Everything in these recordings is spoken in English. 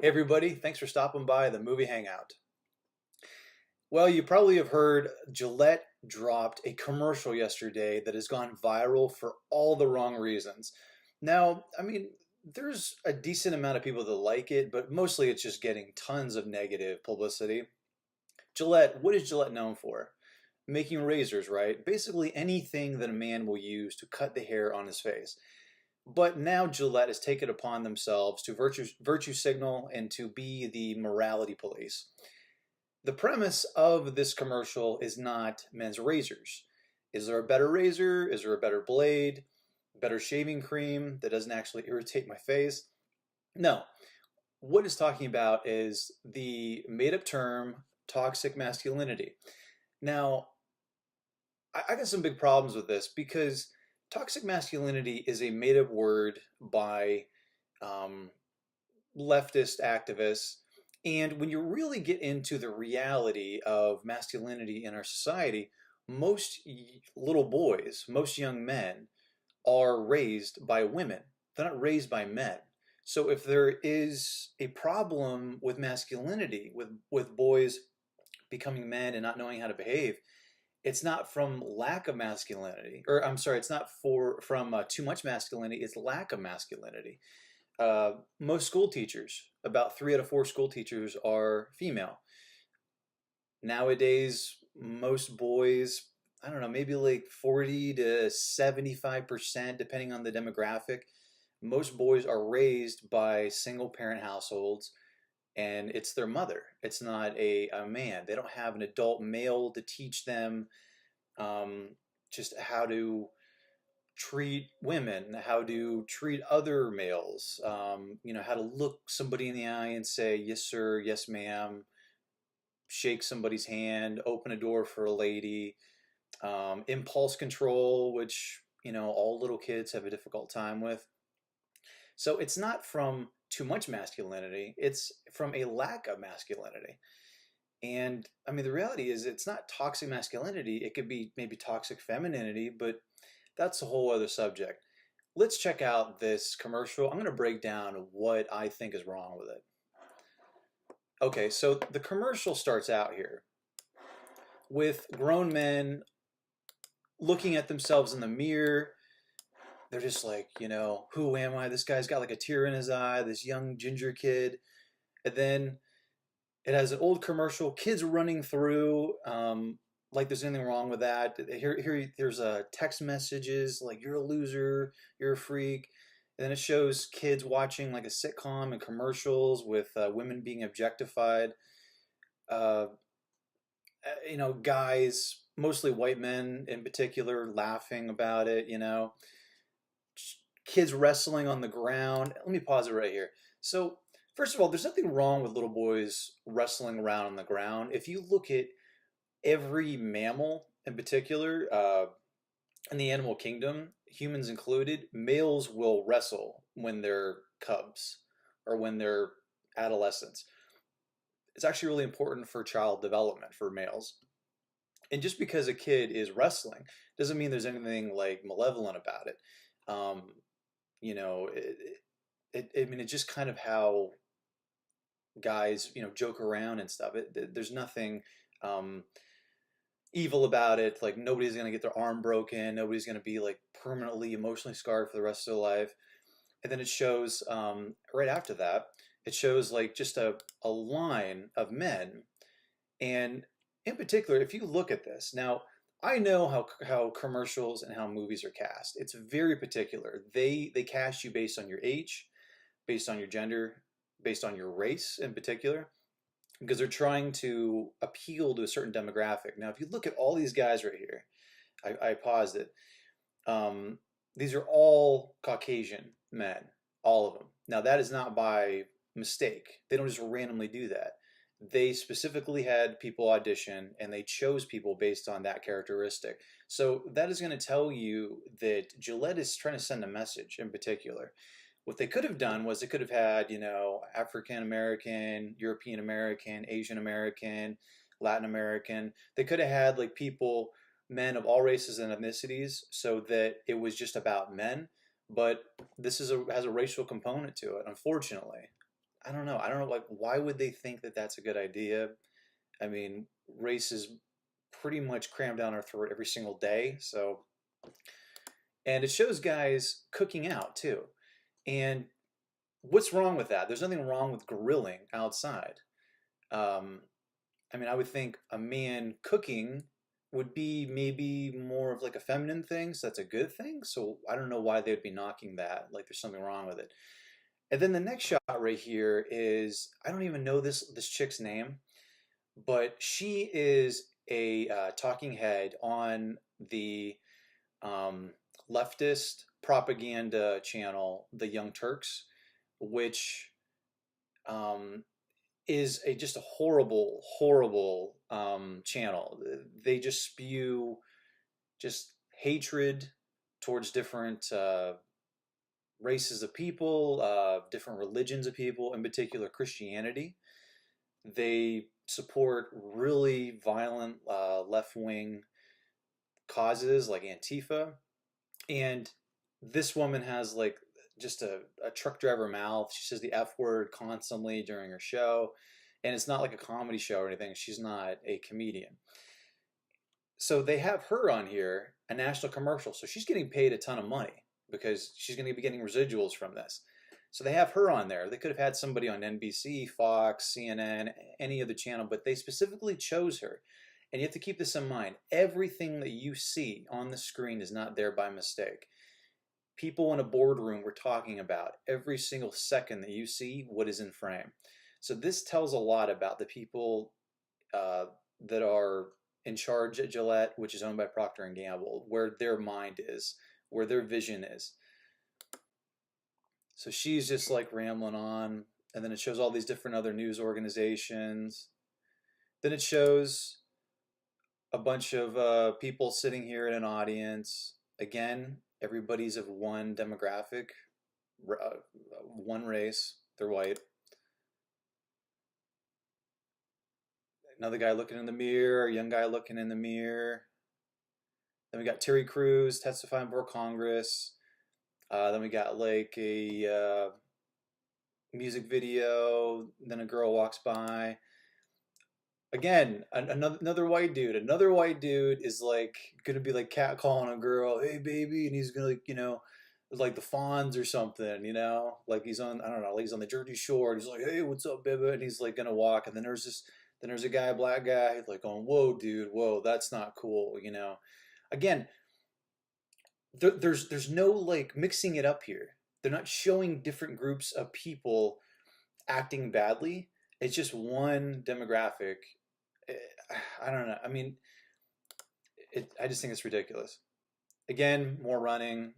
Hey everybody, thanks for stopping by the movie Hangout. Well, you probably have heard Gillette dropped a commercial yesterday that has gone viral for all the wrong reasons. Now, there's a decent amount of people that like it, but mostly it's just getting tons of negative publicity. Gillette, what is Gillette known for? Making razors, right? Basically anything that a man will use to cut the hair on his face. But now Gillette has taken it upon themselves to virtue signal and to be the morality police. The premise of this commercial is not men's razors. Is there a better razor? Is there a better blade? Better shaving cream that doesn't actually irritate my face? No. What it's talking about is the made up term toxic masculinity. Now, I got some big problems with this because toxic masculinity is a made up word by um, leftist activists. And when you really get into the reality of masculinity in our society, most little boys, most young men are raised by women. They're not raised by men. So if there is a problem with masculinity, with boys becoming men and not knowing how to behave, it's not from lack of masculinity, or I'm sorry, it's not from too much masculinity, it's lack of masculinity. Most school teachers, about 3 out of 4 school teachers are female. Nowadays, most boys, I don't know, maybe like 40 to 75%, depending on the demographic, most boys are raised by single parent households and it's their mother. It's not a man. They don't have an adult male to teach them um, just how to treat women, how to treat other males, how to look somebody in the eye and say, yes, sir, yes, ma'am, shake somebody's hand, open a door for a lady, impulse control, which, all little kids have a difficult time with. So it's not from too much masculinity, it's from a lack of masculinity. And the reality is it's not toxic masculinity, it could be maybe toxic femininity, but that's a whole other subject. Let's check out this commercial. I'm going to break down what I think is wrong with it. Okay, so the commercial starts out here with grown men looking at themselves in the mirror. They're just like, who am I? This guy's got like a tear in his eye, this young ginger kid. And then it has an old commercial, kids running through, like there's anything wrong with that. Here's text messages like you're a loser, you're a freak. And then it shows kids watching like a sitcom and commercials with women being objectified. Uh, guys, mostly white men in particular, laughing about it. Kids wrestling on the ground. Let me pause it right here. So first of all, there's nothing wrong with little boys wrestling around on the ground. If you look at every mammal in particular, in the animal kingdom, humans included, males will wrestle when they're cubs or when they're adolescents. It's actually really important for child development for males. And just because a kid is wrestling doesn't mean there's anything like malevolent about it. Um, it's just kind of how guys, joke around and stuff. There's nothing um, evil about it. Like nobody's gonna get their arm broken. Nobody's gonna be like permanently emotionally scarred for the rest of their life. And then it shows right after that, it shows like just a line of men. And in particular, if you look at this now, I know how commercials and how movies are cast. It's very particular. They cast you based on your age, based on your gender, based on your race in particular, because they're trying to appeal to a certain demographic. Now, if you look at all these guys right here, I paused it. Um, these are all Caucasian men, all of them. Now, that is not by mistake. They don't just randomly do that. They specifically had people audition and they chose people based on that characteristic. So that is going to tell you that Gillette is trying to send a message in particular. What they could have done was they could have had, African American, European American, Asian American, Latin American. They could have had like people, men of all races and ethnicities, so that it was just about men. But this has a racial component to it, unfortunately. I don't know. I don't know. Like, why would they think that that's a good idea? I mean, race is pretty much crammed down our throat every single day. So, and it shows guys cooking out too. And what's wrong with that? There's nothing wrong with grilling outside. Um, I mean, I would think a man cooking would be maybe more of like a feminine thing, so that's a good thing. So I don't know why they would be knocking that. Like there's something wrong with it. And then the next shot right here is I don't even know this chick's name, but she is a talking head on the um, leftist propaganda channel, the Young Turks, which um, is just a horrible, horrible channel. They just spew just hatred towards different races of people, different religions of people, in particular Christianity. They support really violent left wing causes like Antifa. And this woman has like just a truck driver mouth. She says the F word constantly during her show. And it's not like a comedy show or anything. She's not a comedian. So they have her on here, a national commercial. So she's getting paid a ton of money because she's going to be getting residuals from this. So they have her on there. They could have had somebody on NBC, Fox, CNN, any other channel, but they specifically chose her. And you have to keep this in mind. Everything that you see on the screen is not there by mistake. People in a boardroom were talking about every single second that you see what is in frame. So this tells a lot about the people that are in charge at Gillette, which is owned by Procter and Gamble, where their mind is, where their vision is. So she's just like rambling on, and then it shows all these different other news organizations. Then it shows a bunch of people sitting here in an audience. Again, everybody's of one demographic, one race. They're white. Another guy looking in the mirror, a young guy looking in the mirror. Then we got Terry Crews testifying before Congress. Then we got like a music video. Then a girl walks by. Again, another white dude. Another white dude is like gonna be like catcalling a girl, "Hey baby," and he's gonna like like the Fonz or something, like he's on I don't know, like he's on the Jersey Shore. And he's like, "Hey, what's up, baby?" And he's like gonna walk, and then there's a guy, a black guy, like going, "Whoa, dude, whoa, that's not cool," Again, there's no like mixing it up here. They're not showing different groups of people acting badly. It's just one demographic. I don't know. I mean, I just think it's ridiculous. Again, more running.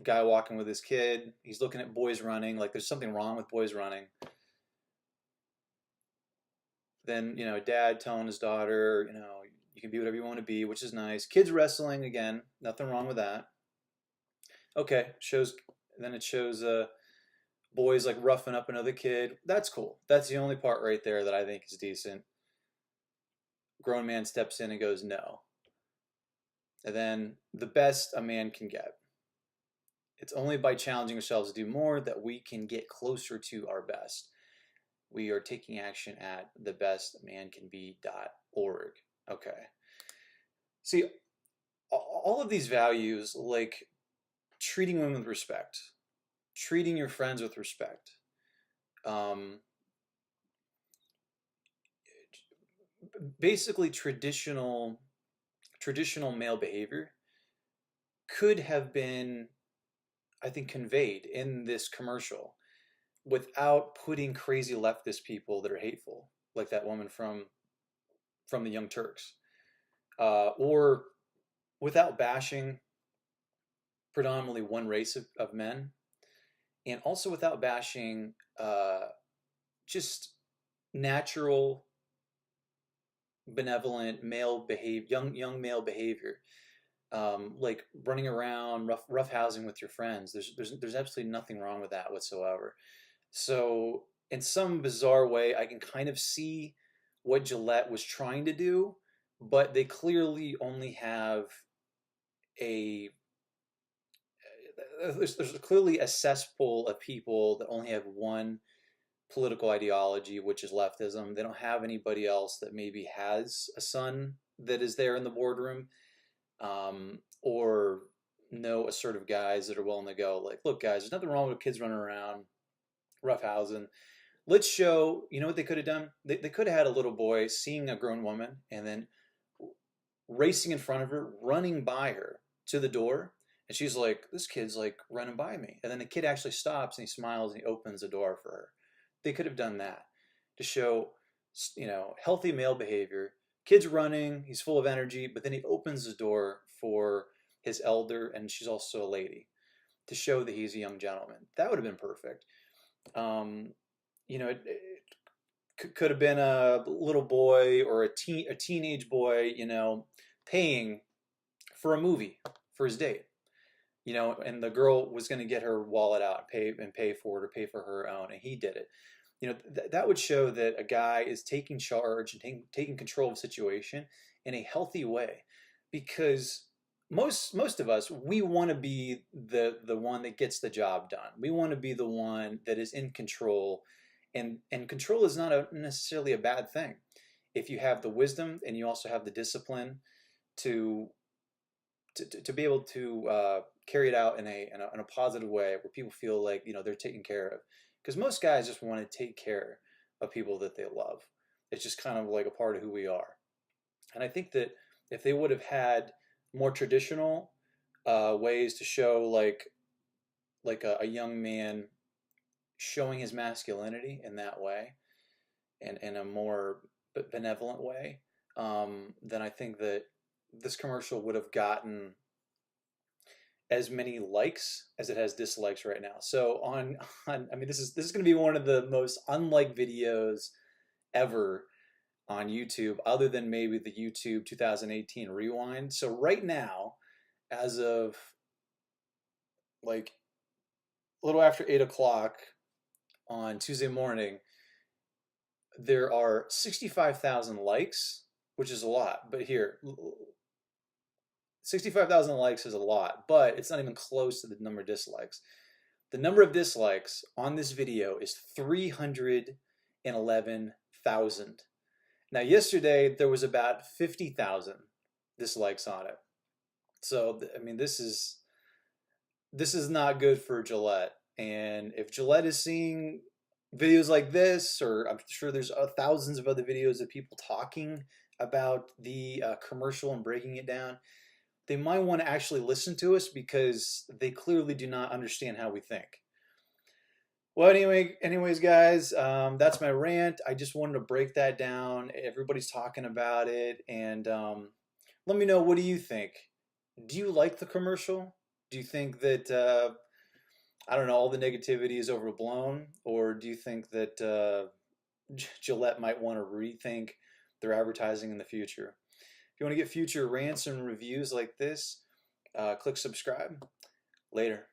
Guy walking with his kid. He's looking at boys running. Like there's something wrong with boys running. Then, dad telling his daughter, you can be whatever you want to be, which is nice. Kids wrestling, again, nothing wrong with that. Okay, then it shows boys like roughing up another kid. That's cool. That's the only part right there that I think is decent. Grown man steps in and goes, no. And then the best a man can get. It's only by challenging ourselves to do more that we can get closer to our best. We are taking action at thebestmancanbe.org. Okay. See, all of these values, like treating women with respect, treating your friends with respect, basically traditional male behavior could have been, I think, conveyed in this commercial without putting crazy leftist people that are hateful, like that woman from the Young Turks, or without bashing predominantly one race of men, and also without bashing just natural, benevolent young male behavior, like running around, rough housing with your friends. There's absolutely nothing wrong with that whatsoever. So in some bizarre way, I can kind of see what Gillette was trying to do, but they clearly only have there's clearly a cesspool of people that only have one political ideology, which is leftism. They don't have anybody else that maybe has a son that is there in the boardroom, or no assertive guys that are willing to go like, look, guys, there's nothing wrong with kids running around roughhousing. Let's show, you know what they could have done? They could have had a little boy seeing a grown woman and then racing in front of her, running by her to the door. And she's like, this kid's like running by me. And then the kid actually stops and he smiles and he opens the door for her. They could have done that to show, you know, healthy male behavior. Kid's running, he's full of energy, but then he opens the door for his elder, and she's also a lady, to show that he's a young gentleman. That would have been perfect. You know, it could have been a little boy or a teenage boy, you know, paying for a movie for his date, you know, and the girl was going to get her wallet out and pay for it or pay for her own, and he did it. You know, that would show that a guy is taking charge and taking control of the situation in a healthy way, because most of us, we want to be the one that gets the job done. We want to be the one that is in control, and control is not necessarily a bad thing if you have the wisdom and you also have the discipline to be able to carry it out in a positive way where people feel like, you know, they're taken care of. Because most guys just want to take care of people that they love. It's just kind of like a part of who we are. And I think that if they would have had more traditional ways to show like a young man showing his masculinity in that way, and in a more benevolent way, then I think that this commercial would have gotten as many likes as it has dislikes right now. So I mean, this is going to be one of the most unliked videos ever on YouTube, other than maybe the YouTube 2018 rewind. So right now, as of like a little after 8 o'clock on Tuesday morning, there are 65,000 likes, which is a lot. But here, 65,000 likes is a lot, but it's not even close to the number of dislikes. The number of dislikes on this video is 311,000. Now, yesterday there was about 50,000 dislikes on it. So, I mean, this is not good for Gillette. And if Gillette is seeing videos like this, or I'm sure there's thousands of other videos of people talking about the commercial and breaking it down, they might want to actually listen to us, because they clearly do not understand how we think. Well, anyways, guys, that's my rant. I just wanted to break that down. Everybody's talking about it, and let me know, what do you think? Do you like the commercial? Do you think that I don't know, all the negativity is overblown, or do you think that Gillette might want to rethink their advertising in the future? If you want to get future rants and reviews like this, click subscribe. Later.